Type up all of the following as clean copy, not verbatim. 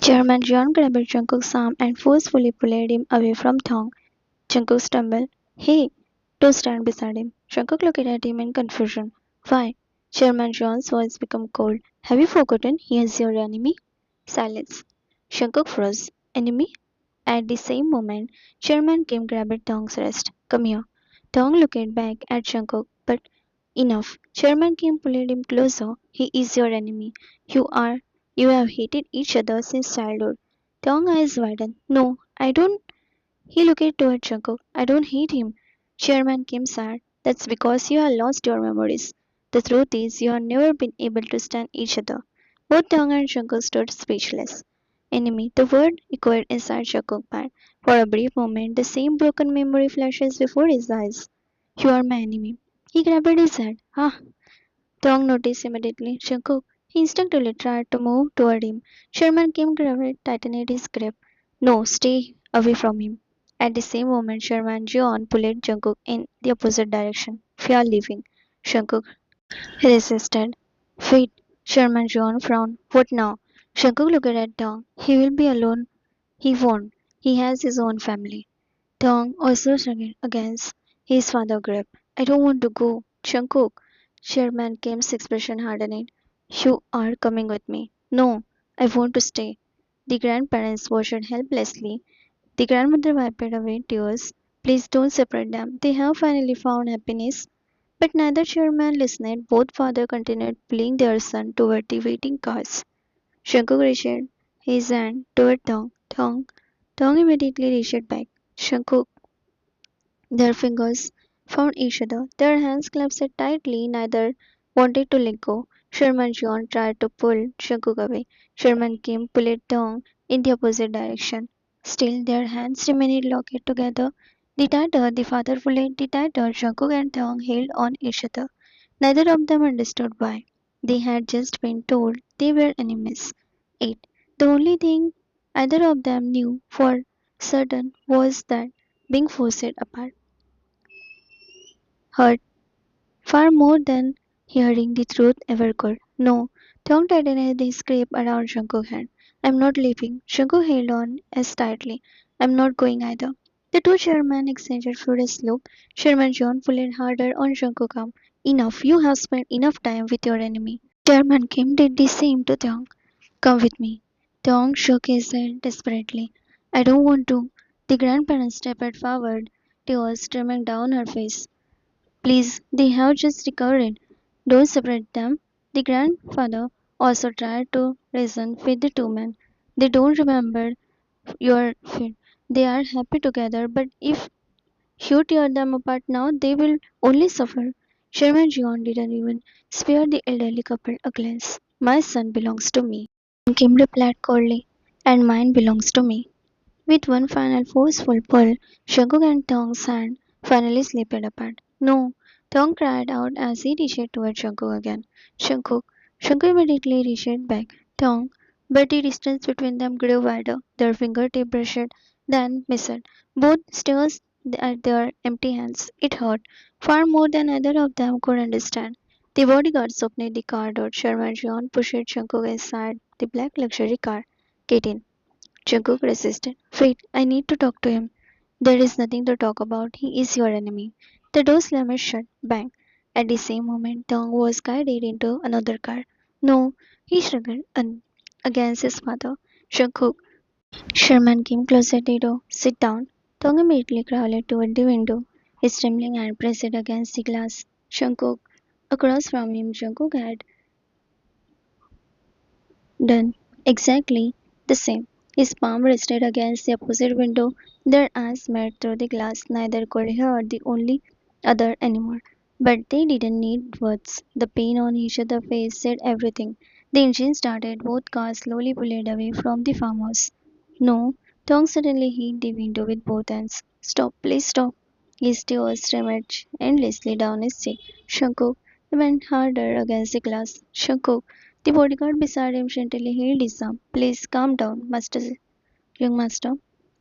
Chairman Jeon grabbed Jungkook's arm and forcefully pulled him away from Thong. Jungkook stumbled. Hey! Don't stand beside him. Jungkook looked at him in confusion. Why? Chairman Jeon's voice became cold. Have you forgotten he is your enemy? Silence. Jungkook froze. Enemy? At the same moment, Chairman Kim grabbed Thong's wrist. Come here. Thong looked back at Jungkook, but enough. Chairman Kim pulled him closer. He is your enemy. You are. You have hated each other since childhood. Thong eyes widened. No, I don't. He looked toward Jungkook. I don't hate him. Chairman Kim said. That's because you have lost your memories. The truth is, you have never been able to stand each other. Both Thong and Jungkook stood speechless. Enemy. The word echoed inside Jungkook's mind. For a brief moment, the same broken memory flashes before his eyes. You are my enemy. He grabbed his head. Ah! Thong noticed immediately. Jungkook. He instinctively tried to move toward him. Sherman Kim grabbed, tightened his grip. No, stay away from him. At the same moment, Sherman Jeon pulled Jungkook in the opposite direction. We are leaving. Jungkook resisted. Wait, Sherman Jeon frowned. What now? Jungkook looked at Thong. He will be alone. He won't. He has his own family. Thong also struggled against his father's grip. I don't want to go. Jungkook. Sherman Kim's expression hardened. You are coming with me. No, I want to stay. The grandparents watched helplessly. The grandmother wiped away tears. Please don't separate them. They have finally found happiness. But neither chairman listened. Both fathers continued pulling their son toward the waiting cars. Shankar reached his hand toward Thong. Thong immediately reached back. Shankar, their fingers found each other. Their hands clasped tightly. Neither wanted to let go. Sherman John tried to pull Shankar away. Sherman Kim pulled Thong in the opposite direction. Still, their hands remained locked together. The tighter the father pulled, the tighter Shankar and Thong held on each other. Neither of them understood why. They had just been told they were enemies. 8. The only thing either of them knew for certain was that being forced apart hurt far more than hearing the truth ever could. No, Thong tightened his grip around Jungkook's hand. I'm not leaving. Jungkook held on as tightly. I'm not going either. The two chairmen exchanged furious look. Chairman John pulled harder on Jungkook's arm. Enough. You have spent enough time with your enemy. Chairman Kim did the same to Thong. Come with me. Thong shook his head desperately. I don't want to. The grandparents stepped forward, tears streaming down her face. Please, they have just recovered. Don't separate them. The grandfather also tried to reason with the two men. They don't remember your feet. They are happy together, but if you tear them apart now, they will only suffer. Sherman Jeon didn't even spare the elderly couple a glance. My son belongs to me. Kim replied coldly, and mine belongs to me. With one final forceful pull, Jungkook and Thong's hand finally slipped apart. No! Thong cried out as he reached toward Jungkook again. Jungkook! Jungkook immediately reached back. Thong! But the distance between them grew wider. Their fingertips brushed, then missed. Both stared at their empty hands. It hurt, far more than either of them could understand. The bodyguards opened the car door. Sherman John pushed Jungkook inside the black luxury car. Get in. Jungkook resisted. Wait, I need to talk to him. There is nothing to talk about. He is your enemy. The door slammed shut. Bang. At the same moment, Tong was guided into another car. No, he struggled against his father. Jungkook. Sherman came closer to the door. Sit down. Tong immediately crawled toward the window. His trembling hand pressed against the glass. Jungkook. Across from him, Jungkook had done exactly the same. His palm rested against the opposite window. Their eyes met through the glass. Neither could hear the only other anymore. But they didn't need words. The pain on each other's face said everything. The engine started. Both cars slowly pulled away from the farmhouse. No, Tong suddenly hit the window with both hands. Stop, please stop. His tears streamed endlessly down his cheek. Shankuk went harder against the glass. Shankuk, the bodyguard beside him gently held his arm. Please calm down, young master.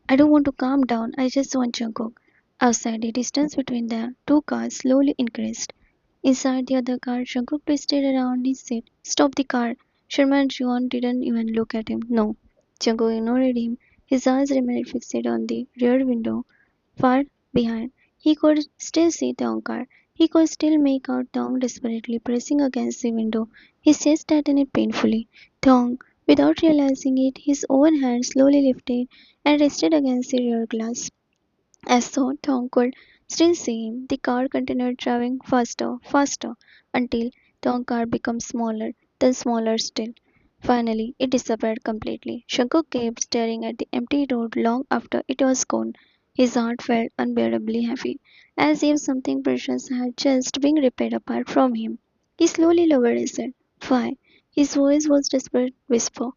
I don't want to calm down. I just want Jungkook. Outside, the distance between the two cars slowly increased. Inside the other car, Jungkook twisted around his seat. Stop the car. Sherman Jeon didn't even look at him. No. Jungkook ignored him. His eyes remained fixed on the rear window. Far behind, he could still see Taehyung car. He could still make out Taehyung desperately pressing against the window, his chest tightened painfully. Taehyung, without realizing it, his own hand slowly lifted and rested against the rear glass. As though Tom could still see him, the car continued driving faster, faster, until Tom's car became smaller, then smaller still. Finally, it disappeared completely. Shankar kept staring at the empty road long after it was gone. His heart felt unbearably heavy, as if something precious had just been ripped apart from him. He slowly lowered his head. Why? His voice was desperate whisper.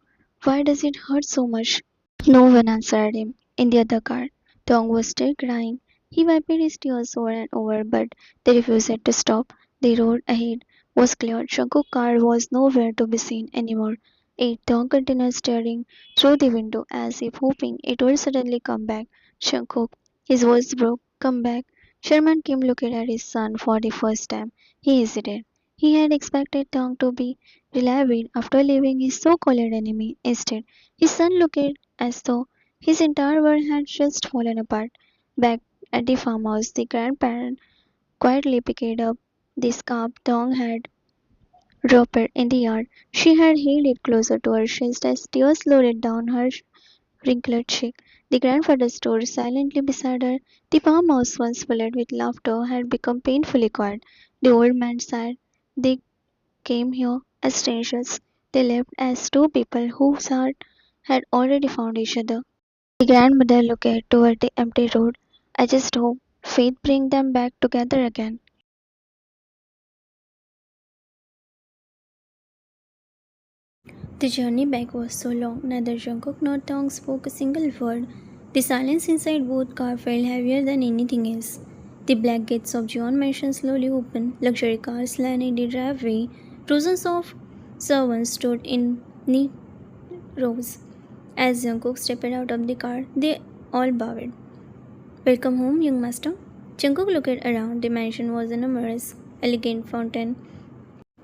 Why does it hurt so much? No one answered him. In the other car, Tong was still crying. He wiped his tears over and over, but they refused to stop. The road ahead was clear. Shankuk's car was nowhere to be seen anymore. Yet Tong continued staring through the window as if hoping it would suddenly come back. Shankuk, his voice broke. Come back. Sherman Kim looked at his son for the first time. He hesitated. He had expected Tong to be relieved after leaving his so-called enemy. Instead, his son looked as though his entire world had just fallen apart. Back at the farmhouse, the grandparent quietly picked up the scarf Dong had dropped in the yard. She had held it closer to her chest as tears flowed down her wrinkled cheek. The grandfather stood silently beside her. The farmhouse, once filled with laughter, had become painfully quiet. The old man sighed. They came here as strangers. They left as two people whose heart had already found each other. The grandmother looked toward the empty road. I just hope fate bring them back together again. The journey back was so long, neither Jungkook nor Tong spoke a single word. The silence inside both cars felt heavier than anything else. The black gates of Jeon mansion slowly opened. Luxury cars lined the driveway. Dozens of servants stood in neat rows. As Jungkook stepped out of the car, they all bowed. Welcome home, young master. Jungkook looked around. The mansion was enormous, elegant fountain,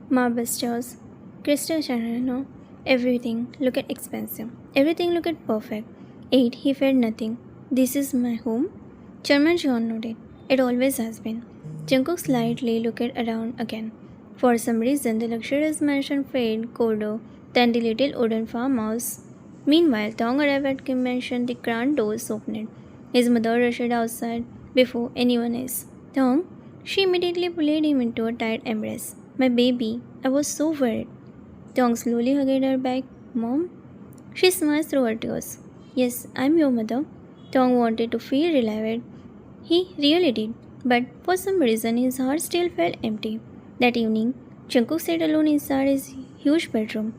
marble stairs, crystal chandelier. Everything looked expensive. Everything looked perfect. Yet he felt nothing. This is my home? Chairman Jeon nodded. It always has been. Jungkook slightly looked around again. For some reason, the luxurious mansion felt colder than the little wooden farmhouse. Meanwhile, Tong arrived at Kim mansion. The grand doors opened. His mother rushed outside before anyone else. Tong, she immediately pulled him into a tight embrace. My baby, I was so worried. Tong slowly hugged her back. Mom? She smiled through her tears. Yes, I'm your mother. Tong wanted to feel relieved. He really did. But for some reason, his heart still felt empty. That evening, Jungkook sat alone inside his huge bedroom.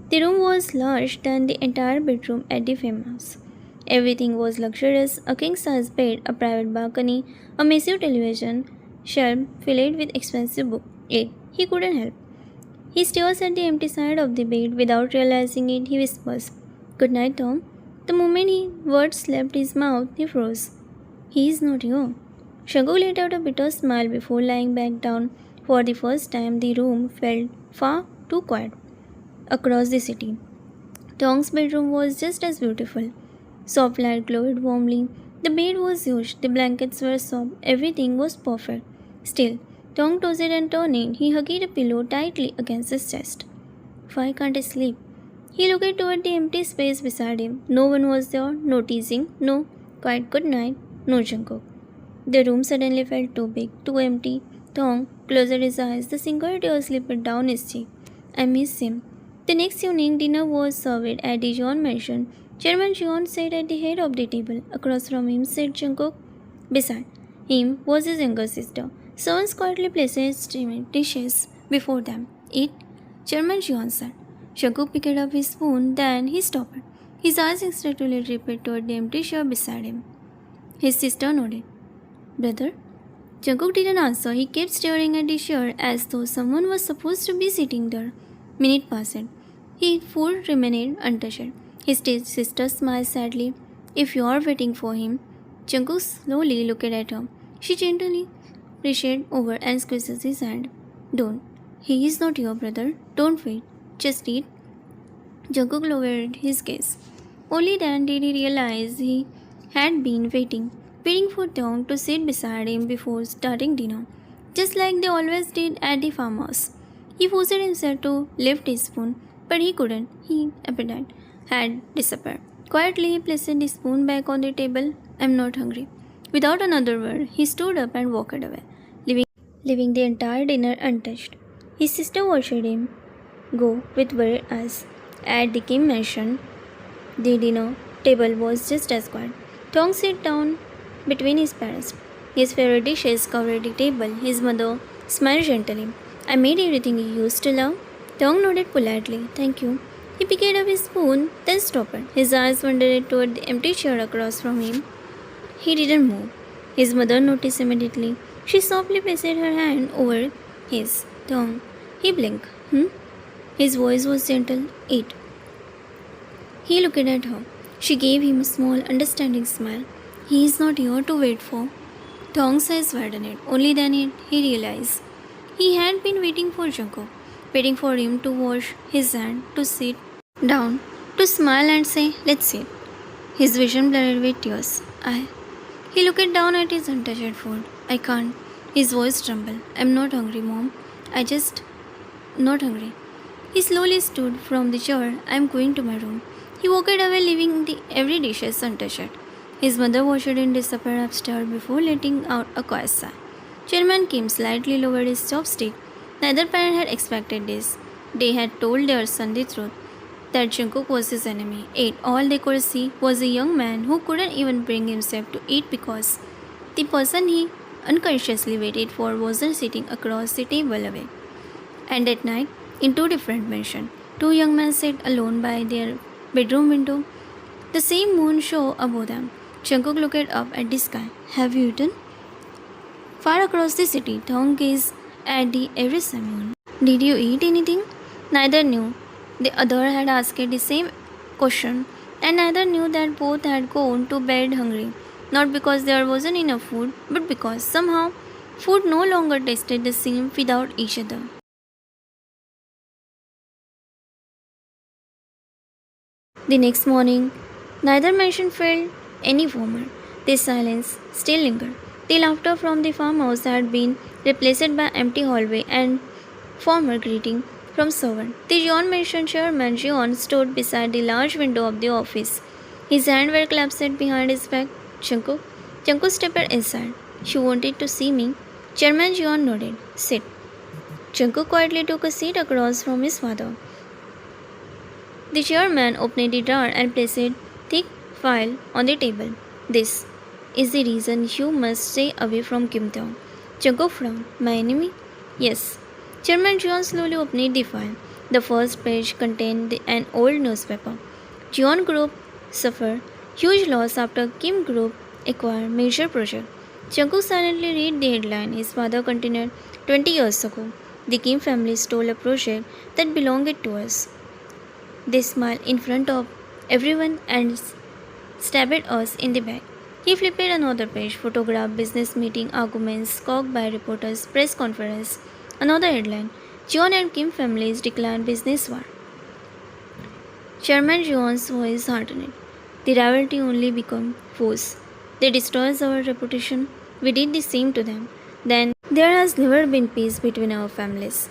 The room was larger than the entire bedroom at the farmhouse. Everything was luxurious, a king-size bed, a private balcony, a massive television, shelf filled with expensive books. Yet, he couldn't help. He stares at the empty side of the bed without realizing it. He whispers, Good night, Tom. The moment words left his mouth, he froze. He is not here. Shagu let out a bitter smile before lying back down. For the first time, the room felt far too quiet. Across the city, Tong's bedroom was just as beautiful. Soft light glowed warmly. The bed was huge. The blankets were soft. Everything was perfect. Still, Tong tossed and turned. He hugged a pillow tightly against his chest. Why can't I sleep? He looked toward the empty space beside him. No one was there. No teasing. No quiet good night. No Jungkook. The room suddenly felt too big, too empty. Tong closed his eyes. The single tear slipped down his cheek. I miss him. The next evening, dinner was served at the Jeon mansion. Chairman Jeon sat at the head of the table. Across from him sat Jungkook. Beside him was his younger sister. Servants quietly placed dishes before them. Eat, Chairman Jeon said. Jungkook picked up his spoon, then he stopped. His eyes instantly drifted toward the empty chair beside him. His sister nodded. Brother? Jungkook didn't answer. He kept staring at the chair as though someone was supposed to be sitting there. Minute passed. His food remained untouched. His sister smiled sadly. If you are waiting for him, Jungkook slowly looked at her. She gently reached over and squeezed his hand. Don't. He is not your brother. Don't wait. Just eat. Jungkook lowered his gaze. Only then did he realize he had been waiting for Taehyung to sit beside him before starting dinner, just like they always did at the farmhouse. He forced himself to lift his spoon, but he couldn't. His appetite had disappeared. Quietly, he placed the spoon back on the table. "I'm not hungry." Without another word, he stood up and walked away, leaving the entire dinner untouched. His sister watched him go with worried eyes. At the Kim mansion, the dinner table was just as quiet. Tong sat down between his parents. His favorite dishes covered the table. His mother smiled gently. "I made everything you used to love." Tong nodded politely. "Thank you." He picked up his spoon, then stopped. His eyes wandered toward the empty chair across from him. He didn't move. His mother noticed immediately. She softly placed her hand over his. "Tong." He blinked. "Hmm?" His voice was gentle. "Eat." He looked at her. She gave him a small, understanding smile. "He is not here to wait for." Tong's eyes widened. Only then he realized he had been waiting for Jungkook, waiting for him to wash his hand, to sit down, to smile and say, "Let's sit." His vision blurred with tears. He looked down at his untouched food. "I can't." His voice trembled. "I'm not hungry, Mom. I just not hungry." He slowly stood from the chair. "I'm going to my room." He walked away, leaving every dish untouched. His mother watched him disappear upstairs before letting out a quiet sigh. Chairman Kim slightly lowered his chopstick. Neither parent had expected this. They had told their son the truth, that Jungkook was his enemy. Yet all they could see was a young man who couldn't even bring himself to eat because the person he unconsciously waited for wasn't sitting across the table away. And at night, in two different mansions, two young men sat alone by their bedroom window. The same moon shone above them. Jungkook looked up at the sky. "Have you eaten?" Far across the city, Taehyung gazed at the every moon. "Did you eat anything?" Neither knew. The other had asked the same question, and neither knew that both had gone to bed hungry. Not because there wasn't enough food, but because somehow food no longer tasted the same without each other. The next morning, neither mansion felt any warmer. The silence still lingered. The laughter from the farmhouse had been replaced by empty hallway and formal greeting from servant. The Jeon mansion chairman Jeon stood beside the large window of the office. His hands were clasped behind his back. "Jungkook?" Jungkook stepped inside. "She wanted to see me." Chairman Jeon nodded. "Sit." Jungkook quietly took a seat across from his father. The chairman opened the drawer and placed a thick file on the table. "This is the reason you must stay away from Kim Taehyung." Jungkook frowned. "My enemy?" "Yes." Chairman Jeon slowly opened the file. The first page contained an old newspaper. Jeon Group suffered huge loss after Kim Group acquired major project. Jungkook silently read the headline. His father continued, "20 years ago, the Kim family stole a project that belonged to us. They smiled in front of everyone and stabbed us in the back." He flipped another page. Photograph, business meeting, arguments, scoffed by reporters, press conference. Another headline. Jeon and Kim families declare business war. Chairman Jeon's voice hardened. "The rivalry only become force. They destroy our reputation. We did the same to them. Then there has never been peace between our families."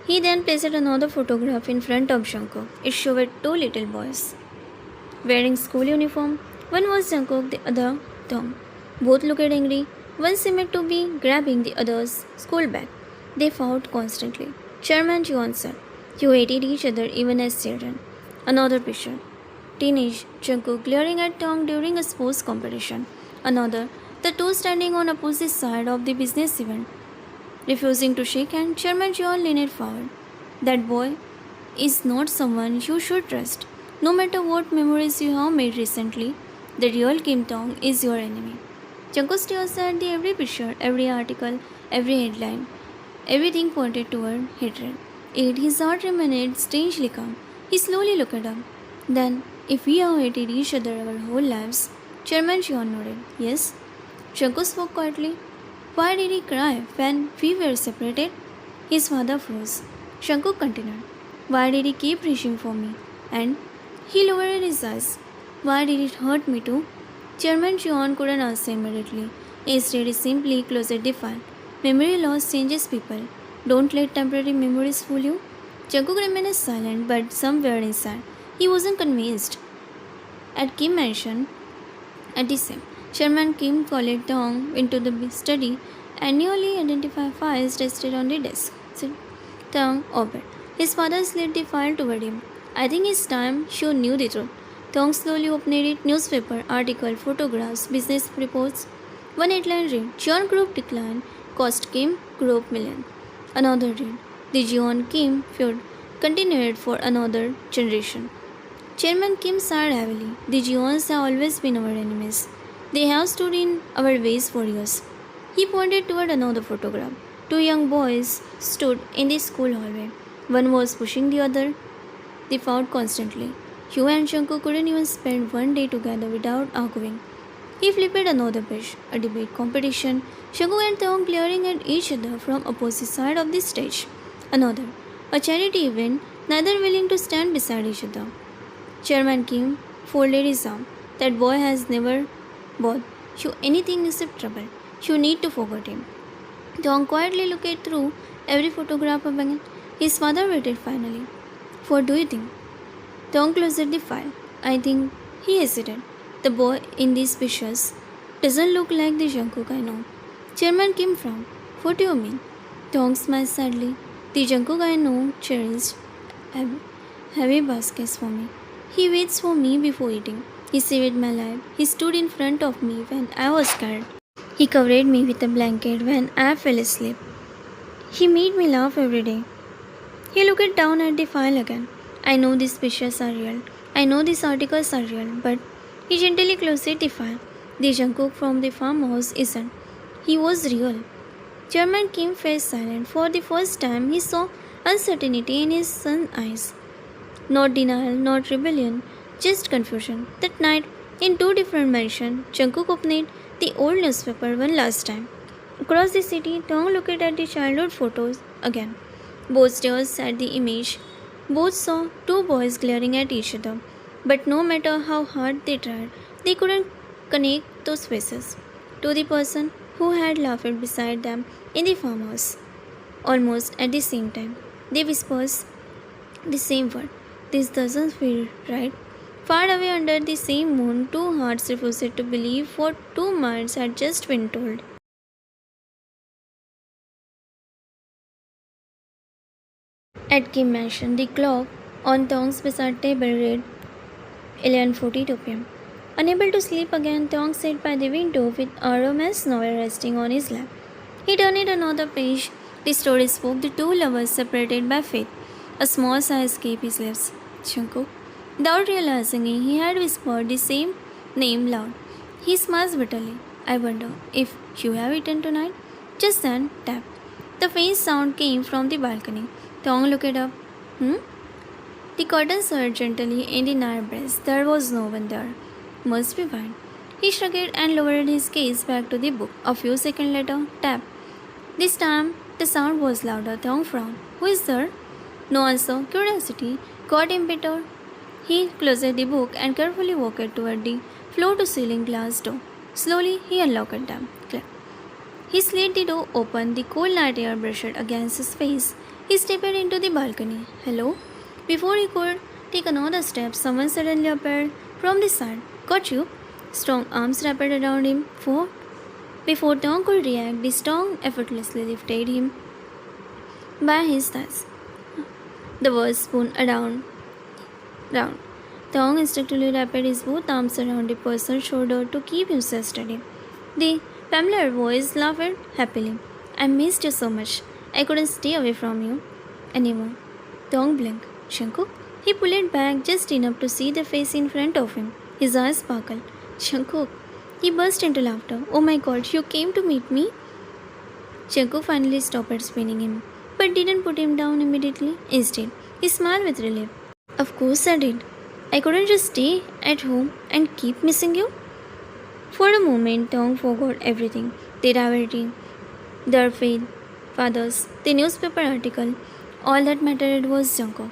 He then placed another photograph in front of Jungkook. It showed two little boys wearing school uniform. One was Jungkook, the other Taehyung. Both looked angry. One seemed to be grabbing the other's school bag. They fought constantly. Chairman Jeon said, "You hated each other even as children." Another picture. Teenage Jungkook glaring at Taehyung during a sports competition. Another. The two standing on opposite sides of the business event. Refusing to shake hands, Chairman Jeon leaned forward. "That boy is not someone you should trust. No matter what memories you have made recently, the real Kim Taehyung is your enemy." Jungkook stared at every picture, every article, every headline. Everything pointed toward hatred. Yet his heart remained strangely calm. He slowly looked up. "Then, if we have hated each other our whole lives," Chairman Jeon nodded. "Yes." Jungkook spoke quietly. "Why did he cry when we were separated?" His father froze. Jungkook continued. "Why did he keep reaching for me? And He lowered his eyes. Why did it hurt me too? Chairman Jeon couldn't answer immediately. Instead, he simply closed the file. Memory loss changes people. Don't let temporary memories fool you. Jungkook remained silent, but somewhere inside, he wasn't convinced. At Kim mentioned, at the same, Chairman Kim followed Tong into the study and newly identified files rested on the desk. Tong obeyed. His father slid the file toward him. I think it's time she knew the truth. Tong slowly opened it. Newspaper, article, photographs, business reports. One headline read, Jeon Group decline, cost Kim Group million. Another read, the Jeon Kim feud continued for another generation. Chairman Kim sighed heavily. The Jeons have always been our enemies. They have stood in our ways for years. He pointed toward another photograph. Two young boys stood in the school hallway. One was pushing the other. They fought constantly. Hugh and Jungkook couldn't even spend one day together without arguing. He flipped another page, a debate competition, Jungkook and Taehyung glaring at each other from opposite side of the stage. Another, a charity event, neither willing to stand beside each other. Chairman Kim folded his arm. That boy has never bought you anything except trouble. You need to forget him. Taehyung quietly looked through every photograph again. His father waited finally. What do you think? Taehyung closed the file. I think he hesitated. The boy in these pictures doesn't look like the Jungkook I know. Chairman Kim frowned. What do you mean? Taehyung smiled sadly. The Jungkook I know cherished heavy baskets for me. He waits for me before eating. He saved my life. He stood in front of me when I was scared. He covered me with a blanket when I fell asleep. He made me laugh every day. He looked down at the file again. I know these pictures are real. I know these articles are real, but he gently closed the file. The Jungkook from the farmhouse isn't. He was real. Chairman Kim fell silent. For the first time, he saw uncertainty in his son's eyes. Not denial, not rebellion, just confusion. That night, in two different mansions, Jungkook opened the old newspaper one last time. Across the city, Taehyung looked at the childhood photos again. Both stared at the image. Both saw two boys glaring at each other. But no matter how hard they tried, they couldn't connect those faces to the person who had laughed beside them in the farmhouse. Almost at the same time, they whispered the same word. This doesn't feel right. Far away under the same moon, two hearts refused to believe what two minds had just been told. At Kim Mansion, the clock on Tong's bedside table read 11:42 p.m. Unable to sleep again, Tong sat by the window with a romance novel resting on his lap. He turned another page. The story spoke the two lovers separated by fate. A small sigh escaped his lips. Jungkook. Without realizing it, he had whispered the same name loud. He smiled bitterly. I wonder if you have eaten tonight? Just then, tap. The faint sound came from the balcony. Tong looked up. The curtain surged gently in the night breeze. There was no one there. Must be fine. He shrugged and lowered his gaze back to the book. A few seconds later, tap. This time, the sound was louder. Tong frowned. Who is there? No answer. Curiosity got him better. He closed the book and carefully walked toward the floor-to-ceiling glass door. Slowly, he unlocked them. Click. He slid the door open. The cool night air brushed against his face. He stepped into the balcony. Hello? Before he could take another step, someone suddenly appeared from the side. Got you? Strong arms wrapped around him. For? Before Tong could react, the strong effortlessly lifted him by his thighs. The words spun around. Tong instinctively wrapped his both arms around the person's shoulder to keep himself steady. The familiar voice laughed happily. I missed you so much. I couldn't stay away from you anymore. Tong blinked. Jungkook? He pulled back just enough to see the face in front of him. His eyes sparkled. Jungkook. He burst into laughter. Oh my god, you came to meet me? Jungkook finally stopped spinning him, but didn't put him down immediately. Instead, he smiled with relief. Of course I did. I couldn't just stay at home and keep missing you. For a moment, Tong forgot everything. The rivalry, their fathers, the newspaper article. All that mattered was Jungkook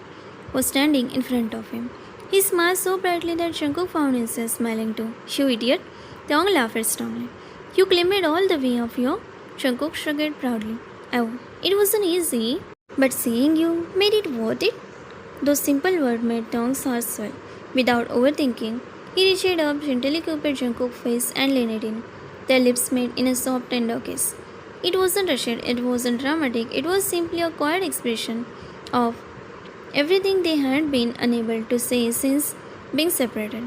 was standing in front of him. He smiled so brightly that Jungkook found himself smiling too. You idiot! Taeyong laughed strongly. You claimed it all the way up here? Jungkook shrugged proudly. Oh, it wasn't easy, but seeing you made it worth it. Those simple words made Taeyong's heart swell. Without overthinking, he reached up, gently cupped Jungkook's face and leaned in. Their lips met in a soft, tender kiss. It wasn't rushed, it wasn't dramatic, it was simply a quiet expression of everything they had been unable to say since being separated.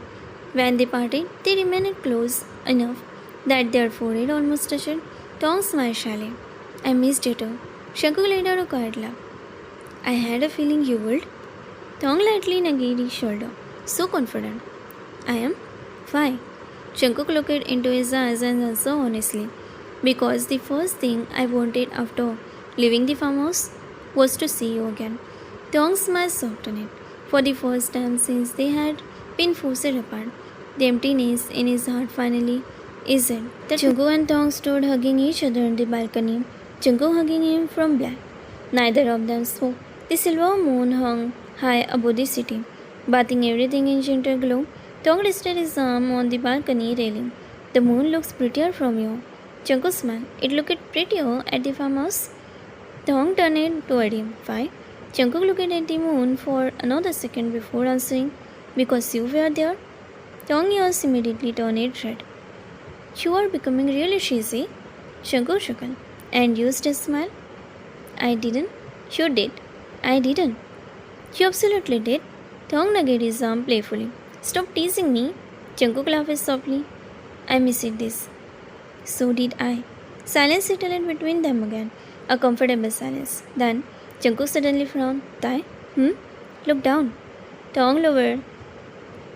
When they parted, they remained close enough that their forehead almost touched. Tom smiled shyly. I missed you too. Jungkook let out a quiet laugh. I had a feeling you would. Tom lightly nudged his shoulder. So confident. I am? Why? Jungkook looked into his eyes and answered honestly. Because the first thing I wanted after leaving the farmhouse was to see you again. Tong's smile softened. For the first time since they had been forced apart, the emptiness in his heart finally eased. Jungkook and Tong stood hugging each other on the balcony, Jungkook hugging him from behind. Neither of them spoke. The silver moon hung high above the city, bathing everything in gentle glow. Tong rested his arm on the balcony railing. The moon looks prettier from here. Jungkook smiled. It looked prettier at the farmhouse. Tong turned toward him. Why? Jungkook looked at the moon for another second before answering. Because you were there? Tong's ears immediately turned red. You are becoming really cheesy. Jungkook chuckled and used a smile. I didn't. You did. I didn't. You absolutely did. Tong nudged his arm playfully. Stop teasing me. Jungkook laughed softly. I missed this. So did I. Silence settled between them again. A comfortable silence. Then Jungkook suddenly frowned. Tai? Look down. Tong lowered.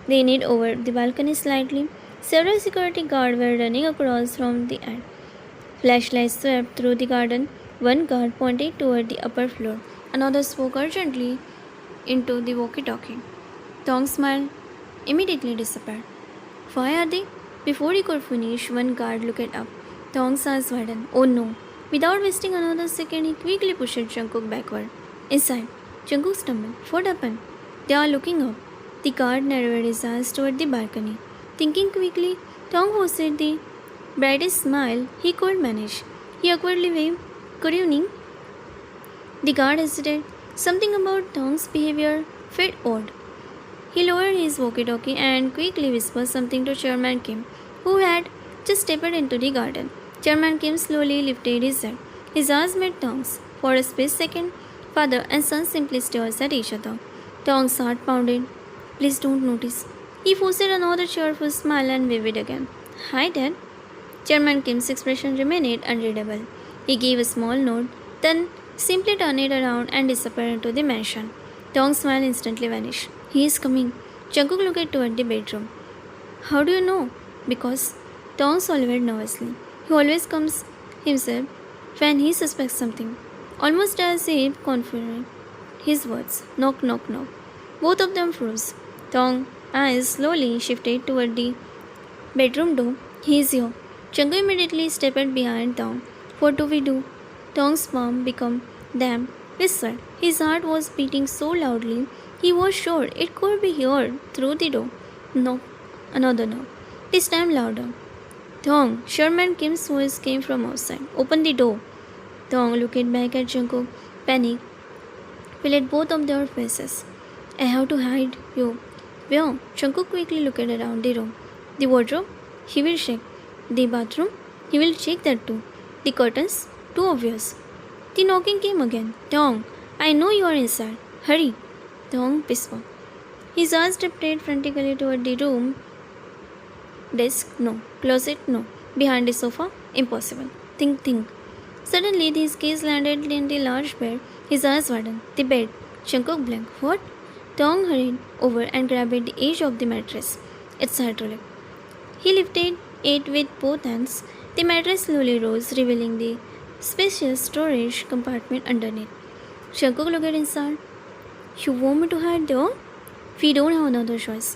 They leaned over the balcony slightly. Several security guards were running across from the end. Flashlights swept through the garden. One guard pointed toward the upper floor. Another spoke urgently into the walkie-talkie. Tong smiled, immediately disappeared. Why are they? Before he could finish, one guard looked up. Tong's eyes widened. Oh no. Without wasting another second, he quickly pushed Jungkook backward. Inside, Jungkook stumbled. What happened? They are looking up. The guard narrowed his eyes toward the balcony. Thinking quickly, Tong forced the brightest smile he could manage. He awkwardly waved. Good evening. The guard hesitated. Something about Tong's behavior felt odd. He lowered his walkie-talkie and quickly whispered something to Chairman Kim, who had just stepped into the garden. Chairman Kim slowly lifted his head. His eyes met Tong's. For a split second, father and son simply stared at each other. Tong's heart pounded. Please don't notice. He forced another cheerful smile and waved again. Hi, Dad. Chairman Kim's expression remained unreadable. He gave a small nod, then simply turned around and disappeared into the mansion. Tong's smile instantly vanished. He is coming. Jungkook looked toward the bedroom. How do you know? Because Tong swallowed nervously. He always comes himself when he suspects something. Almost as if confirming his words. Knock, knock, knock. Both of them froze. Tong's eyes slowly shifted toward the bedroom door. He is here. Jungkook immediately stepped behind Tong. What do we do? Tong's palm became damp with sweat. His heart was beating so loudly, he was sure it could be heard through the door. Knock. Another knock. This time louder. Tong, Sherman Kim's voice came from outside. Open the door. Tong looked back at Jungkook. Panic filled both of their faces. I have to hide you. Where? Jungkook quickly looked around the room. The wardrobe? He will check. The bathroom? He will check that too. The curtains? Too obvious. The knocking came again. Tong, I know you are inside. Hurry. Tong whispered. His eyes drifted frantically toward the room. Desk? No. Closet? No. Behind the sofa? Impossible. Think. Suddenly, his gaze landed in the large bed. His eyes widened. The bed. Jungkook blinked. What? Tong hurried over and grabbed the edge of the mattress. It's hydraulic. He lifted it with both hands. The mattress slowly rose, revealing the spacious storage compartment underneath. Jungkook looked inside. You want me to hide there? We don't have another choice.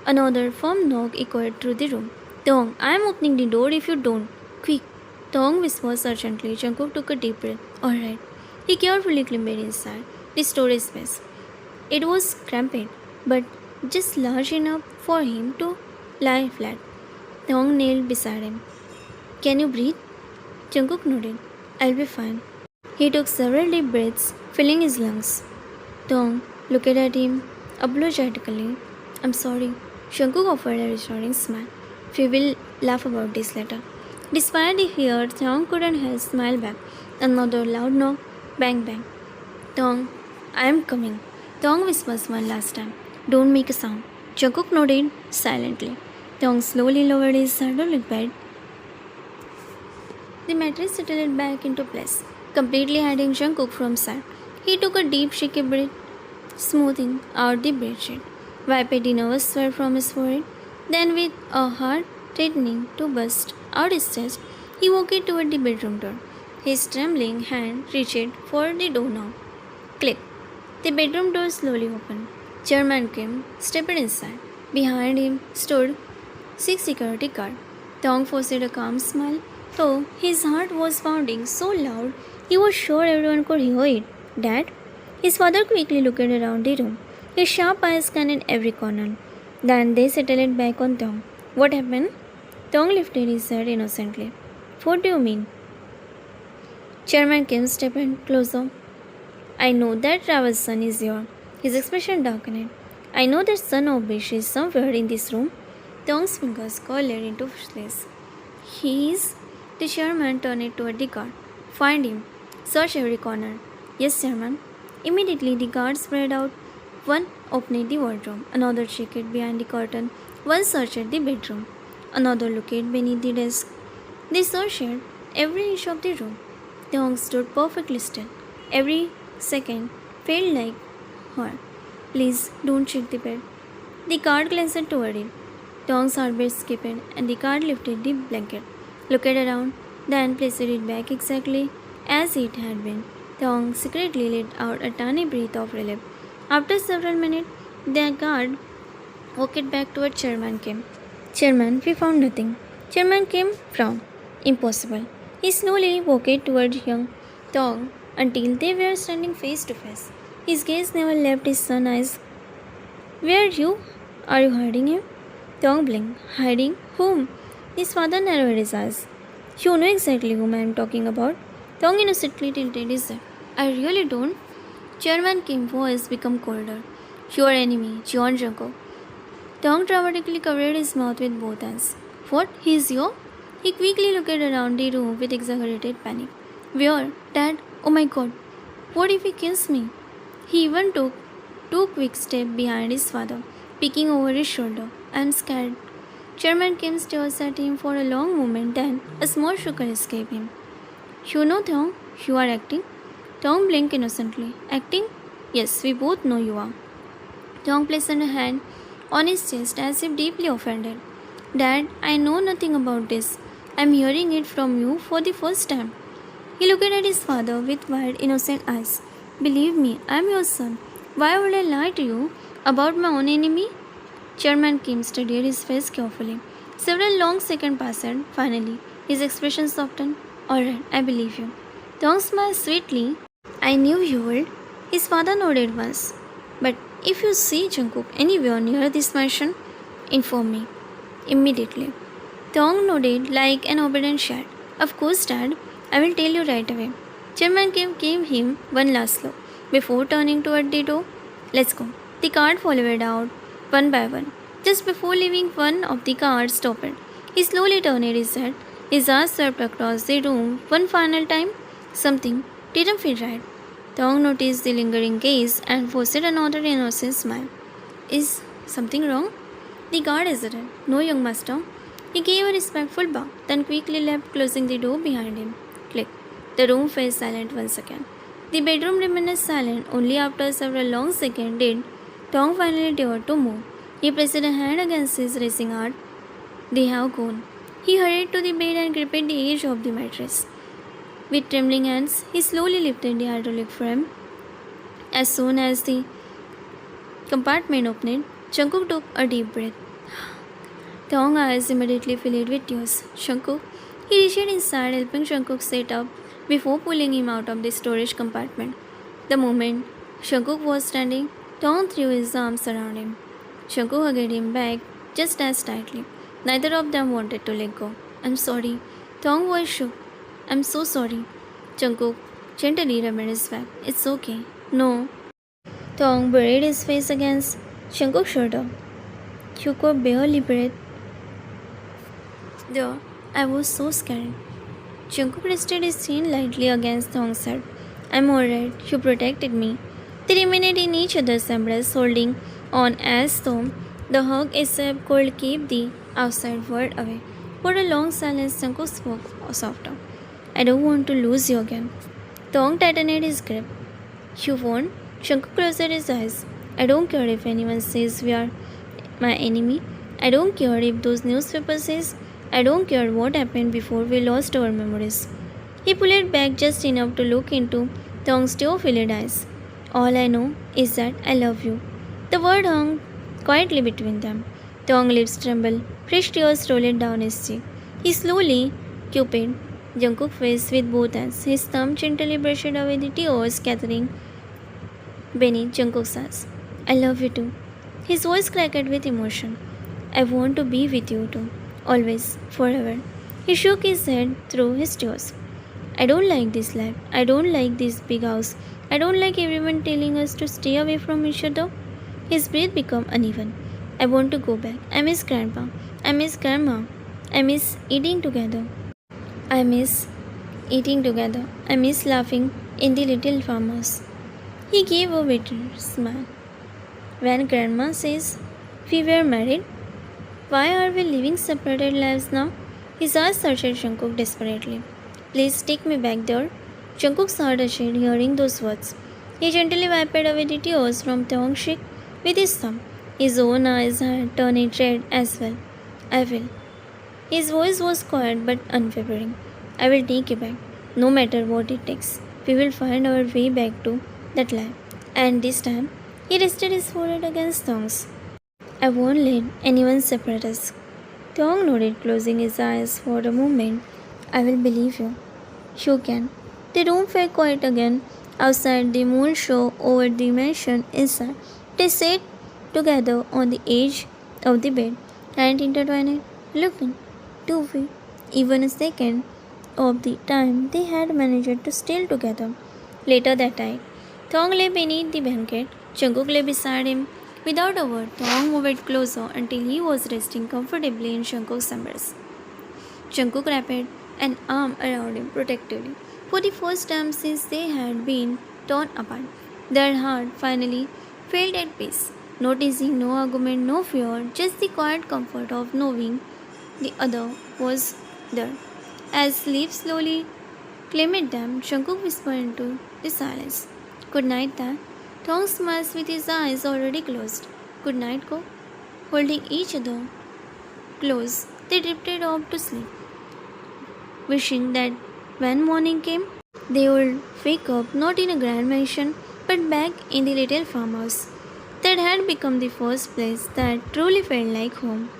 Another firm knock echoed through the room. Tong, I am opening the door if you don't. Quick. Tong whispered urgently. Jungkook took a deep breath. Alright. He carefully climbed inside the storage space. It was cramped, but just large enough for him to lie flat. Taehyung knelt beside him. Can you breathe? Jungkook nodded. I'll be fine. He took several deep breaths, filling his lungs. Taehyung looked at him apologetically. I'm sorry. Jungkook offered a reassuring smile. We will laugh about this later. Despite the fear, Taehyung couldn't help smile back. Another loud knock. Bang bang. Taehyung, I am coming. Taehyung whispers one last time. Don't make a sound. Jungkook nodded silently. Taehyung slowly lowered his sardonic bed. The mattress settled back into place, completely hiding Jungkook from sight. He took a deep, shaky breath, smoothing out the bedsheet, wiped a nervous sweat from his forehead. Then, with a heart threatening to burst out his chest, he walked toward the bedroom door. His trembling hand reached for the doorknob. Click. The bedroom door slowly opened. Chairman Kim stepped inside. Behind him stood six security guards. Tong forced a calm smile, though his heart was pounding so loud he was sure everyone could hear it. Dad? His father quickly looked around the room. His sharp eyes scanned every corner. Then they settled back on Tong. What happened? Tong lifted his head innocently. What do you mean? Chairman Kim stepped closer. I know that Raval's son is here. His expression darkened. I know that son of Bish is somewhere in this room. Tong's fingers curled into place. He is. The chairman turned toward the guard. Find him. Search every corner. Yes, chairman. Immediately the guards spread out. One opened the wardrobe, another checked behind the curtain, one searched the bedroom, another looked beneath the desk. They searched every inch of the room. Taehyung stood perfectly still. Every second felt like her. Please don't check the bed. The guard glanced toward it. Taehyung's heartbeat skipped and the guard lifted the blanket, looked around, then placed it back exactly as it had been. Taehyung secretly let out a tiny breath of relief. After several minutes, the guard walked back toward Chairman Kim. Chairman, we found nothing. Chairman Kim frowned. Impossible. He slowly walked toward young Taehyung until they were standing face to face. His gaze never left his son's eyes. Where you? Are you hiding him? Taehyung blinked. Hiding? Whom? His father narrowed his eyes. You know exactly whom I am talking about. Taehyung innocently tilted his head. I really don't. Chairman Kim's voice became colder. Your enemy, Jeon Jungkook. Taehyung dramatically covered his mouth with both hands. What? He is here? He quickly looked around the room with exaggerated panic. Where? Dad? Oh my god. What if he kills me? He even took two quick steps behind his father, peeking over his shoulder. I'm scared. Chairman Kim stared at him for a long moment, then a small shudder escaped him. You know, Taehyung, you are acting. Taehyung blinked innocently. Acting? Yes, we both know you are. Taehyung placed a hand on his chest as if deeply offended. Dad, I know nothing about this. I'm hearing it from you for the first time. He looked at his father with wide, innocent eyes. Believe me, I'm your son. Why would I lie to you about my own enemy? Chairman Kim studied his face carefully. Several long seconds passed. Finally, his expression softened. Alright, I believe you. Taehyung smiled sweetly. I knew you would. His father nodded once. But if you see Jungkook anywhere near this mansion, inform me. Immediately. Taehyung nodded like an obedient child. Of course, Dad. I will tell you right away. Chairman Kim gave him one last look before turning toward the door. Let's go. The guard followed out one by one. Just before leaving, one of the guards stopped. He slowly turned his head. His eyes swept across the room one final time. Something didn't feel right. Taehyung noticed the lingering gaze and forced another innocent smile. Is something wrong? The guard hesitated. No, young master. He gave a respectful bow, then quickly left, closing the door behind him. Click. The room fell silent once again. The bedroom remained silent. Only after several long seconds did Taehyung finally dared to move. He placed a hand against his racing heart. They have gone. He hurried to the bed and gripped the edge of the mattress. With trembling hands, he slowly lifted the hydraulic frame. As soon as the compartment opened, Jungkook took a deep breath. Taehyung's eyes immediately filled with tears. Jungkook, he reached inside, helping Jungkook sit up before pulling him out of the storage compartment. The moment Jungkook was standing Tom threw his arms around him. Jungkook hugged him back just as tightly. Neither of them wanted to let go. I'm sorry. Tong's voice shook. I'm so sorry. Jungkook gently rubbed his back. It's okay. No. Tong buried his face against Jungkook's shoulder. You could barely breathe. There, I was so scared. Jungkook rested his chin lightly against Tong's head. I'm alright, you protected me. They remained in each other's embrace, holding on as though the hug itself could keep the outside world away. For a long silence, Jungkook spoke softer. I don't want to lose you again. Tong tightened his grip. You won't? Jungkook closed his eyes. I don't care if anyone says we are my enemy. I don't care if those newspapers says. I don't care what happened before we lost our memories. He pulled back just enough to look into Tong's tear-filled eyes. All I know is that I love you. The word hung quietly between them. Tong's lips trembled, fresh tears rolled down his cheek. He slowly cupid Jungkook's face with both hands. His thumb gently brushed away the tears gathering beneath Jungkook's eyes. I love you too. His voice cracked with emotion. I want to be with you too. Always, forever. He shook his head through his tears. I don't like this life. I don't like this big house. I don't like everyone telling us to stay away from each other. His breath became uneven. I want to go back. I miss grandpa. I miss grandma. I miss eating together. I miss eating together. I miss laughing in the little farmhouse. He gave a bitter smile. When grandma says we were married, why are we living separated lives now? His eyes searched Jungkook desperately. Please take me back there. Jungkook's heart ached hearing those words. He gently wiped away the tears from Taehyung's cheek with his thumb. His own eyes had turned red as well. I will. His voice was quiet but unwavering. I will take you back, no matter what it takes. We will find our way back to that life. And this time, he rested his forehead against Taehyung's. I won't let anyone separate us. Taehyung nodded, closing his eyes for a moment. I will believe you. You can. The room felt quiet again. Outside, the moon shone over the mansion. Inside, they sat together on the edge of the bed, hands intertwined, looking to be even a second of the time they had managed to stay together. Later that night, Taehyung lay beneath the blanket. Jungkook lay beside him. Without a word, Taehyung moved closer until he was resting comfortably in Jungkook's embrace. Jungkook wrapped an arm around him protectively. For the first time since they had been torn apart, their heart finally felt at peace. No teasing, no argument, no fear, just the quiet comfort of knowing the other was there. As sleep slowly claimed them, Jungkook whispered into the silence. Good night, Dad. Taehyung smiled with his eyes already closed. Good night, Ko. Holding each other close, they drifted off to sleep, wishing that when morning came, they would wake up not in a grand mansion, but back in the little farmhouse that had become the first place that truly felt like home.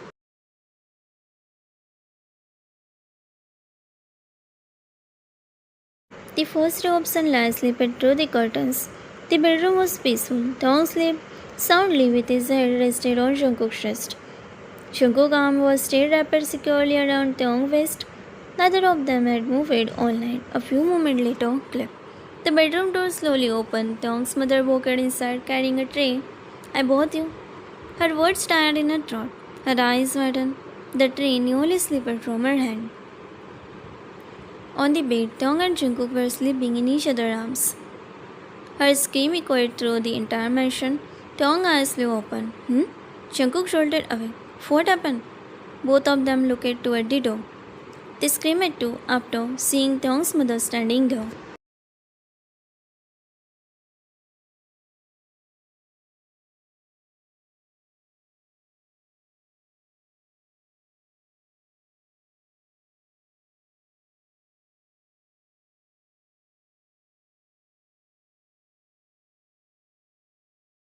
The first ray of sunlight slipped through the curtains. The bedroom was peaceful. Taehyung slept soundly with his head rested on Jungkook's chest. Jungkook's arm was still wrapped securely around Taehyung's waist. Neither of them had moved all night. A few moments later, clip. The bedroom door slowly opened. Taehyung's mother walked inside carrying a tray. I bought you. Her words died in her throat. Her eyes widened. The tray nearly slipped from her hand. On the bed, Taehyung and Jungkook were sleeping in each other's arms. Her scream echoed through the entire mansion. Taehyung's eyes flew open. Jungkook shouldered away. What happened? Both of them looked toward the door. They screamed too after seeing Taehyung's mother standing there.